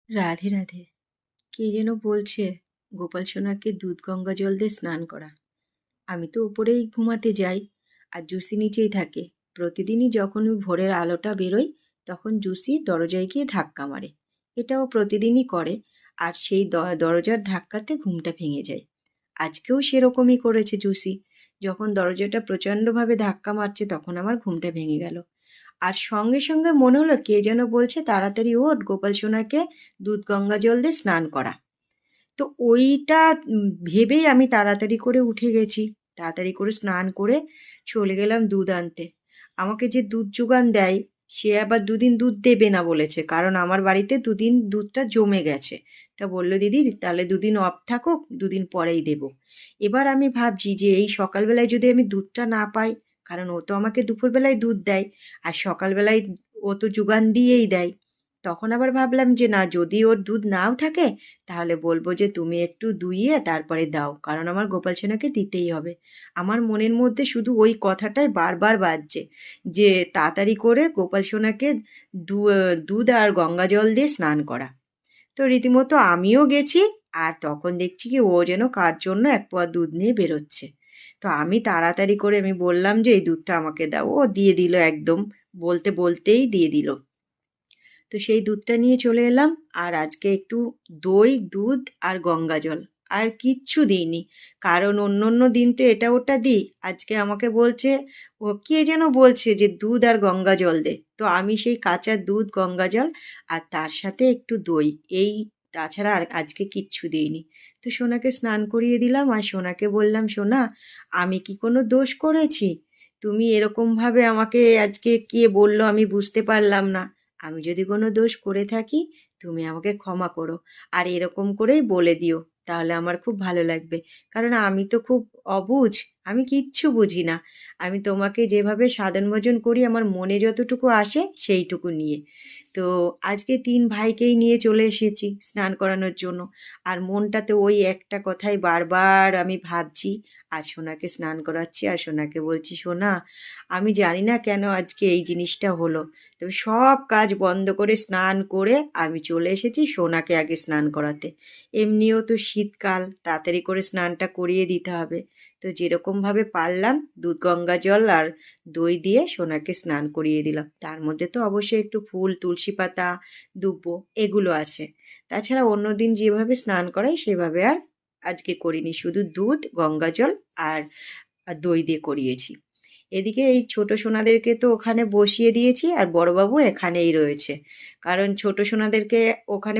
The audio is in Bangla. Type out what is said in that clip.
রাধে রাধে। কে যেন বলছে গোপাল সোনাকে দুধ গঙ্গা জল দিয়ে স্নান করা। আমি তো উপরেই ঘুমাতে যাই আর জুসি নিচেই থাকে। প্রতিদিনই যখন ওই ভোরের আলোটা বেরোয় তখন জুসি দরজায় গিয়ে ধাক্কা মারে। এটাও প্রতিদিনই করে। আর সেই দরজার ধাক্কাতে ঘুমটা ভেঙে যায়। আজকেও সেরকমই করেছে জুসি। যখন দরজাটা প্রচণ্ডভাবে ধাক্কা মারছে তখন আমার ঘুমটা ভেঙে গেল। আর সঙ্গে সঙ্গে মনে হলো কে যেন বলছে তাড়াতাড়ি ওঠ, গোপাল সোনাকে দুধ গঙ্গা জল দিয়ে স্নান করা। তো ওইটা ভেবেই আমি তাড়াতাড়ি করে উঠে গেছি। তাড়াতাড়ি করে স্নান করে চলে গেলাম দুধ আনতে। আমাকে যে দুধ যোগান দেয় সে আবার দুদিন দুধ দেবে না বলেছে, কারণ আমার বাড়িতে দুদিন দুধটা জমে গেছে। তা বললো দিদি তাহলে দুদিন অফ থাকুক, দুদিন পরেই দেবো। এবার আমি ভাবছি যে এই সকালবেলায় যদি আমি দুধটা না পাই, কারণ ও তো আমাকে দুপুরবেলায় দুধ দেয় আর সকালবেলায় ও তো যোগান দিয়েই দেয়। তখন আবার ভাবলাম যে না, যদি ওর দুধ নাও থাকে তাহলে বলবো যে তুমি একটু দুইয়ে তারপরে দাও, কারণ আমার গোপাল সোনাকে দিতেই হবে। আমার মনের মধ্যে শুধু ওই কথাটাই বারবার বাজছে যে তাড়াতাড়ি করে গোপাল সোনাকে দুধ আর গঙ্গা জল দিয়ে স্নান করা। তো রীতিমতো আমিও গেছি। আর তখন দেখছি কি ও যেন কার জন্য এক পোয়া দুধ নিয়ে বেরোচ্ছে। তো আমি তাড়াতাড়ি করে আমি বললাম যে এই দুধটা আমাকে দাও। ও দিয়ে দিল একদম, বলতে বলতেই দিয়ে দিল। তো সেই দুধটা নিয়ে চলে এলাম। আর আজকে একটু দই, দুধ আর গঙ্গা জল, আর কিচ্ছু দিইনি। কারণ অন্য অন্য দিন তো এটা ওটা দিই। আজকে আমাকে বলছে, ও কে যেন বলছে যে দুধ আর গঙ্গা জল দে। তো আমি সেই কাঁচা দুধ, গঙ্গা জল আর তার সাথে একটু দই, এই তাছাড়া আর আজকে কিচ্ছু দিইনি। তো সোনাকে স্নান করিয়ে দিলাম আর সোনাকে বললাম, সোনা আমি কি কোনো দোষ করেছি? তুমি এরকমভাবে আমাকে আজকে কে বললো আমি বুঝতে পারলাম না। আমি যদি কোনো দোষ করে থাকি তুমি আমাকে ক্ষমা করো। আর এরকম করেই বলে দিও, তাহলে আমার খুব ভালো লাগবে। কারণ আমি তো খুব অবুঝ, আমি কিচ্ছু বুঝি না। আমি তোমাকে যেভাবে সাধন ভজন করি আমার মনে যতটুকু আসে সেইটুকু নিয়ে। তো আজকে তিন ভাইকেই নিয়ে চলে এসেছি স্নান করানোর জন্য। আর মনটাতে ওই একটা কথাই বারবার আমি ভাবছি। আর সোনাকে স্নান করাচ্ছি আর সোনাকে বলছি, সোনা আমি জানি না কেন আজকে এই জিনিসটা হলো, তবে সব কাজ বন্ধ করে স্নান করে আমি চলে এসেছি সোনাকে আগে স্নান করাতে। এমনিও তো শীতকাল, তাড়াতাড়ি করে স্নানটা করিয়ে দিতে হবে। তো যেরকমভাবে পারলাম দুধ গঙ্গা জল আর দই দিয়ে সোনাকে স্নান করিয়ে দিলাম। তার মধ্যে তো অবশ্যই একটু ফুল, তুলসী পাতা, দুব্বো এগুলো আছে। তাছাড়া অন্য দিন যেভাবে স্নান করাই সেভাবে আর আজকে করিনি, শুধু দুধ, গঙ্গা জল আর দই দিয়ে করিয়েছি। এদিকে এই ছোট সোনাদেরকে তো ওখানে বসিয়ে দিয়েছি আর বড়বাবু এখানেই রয়েছে। কারণ ছোট সোনাদেরকে ওখানে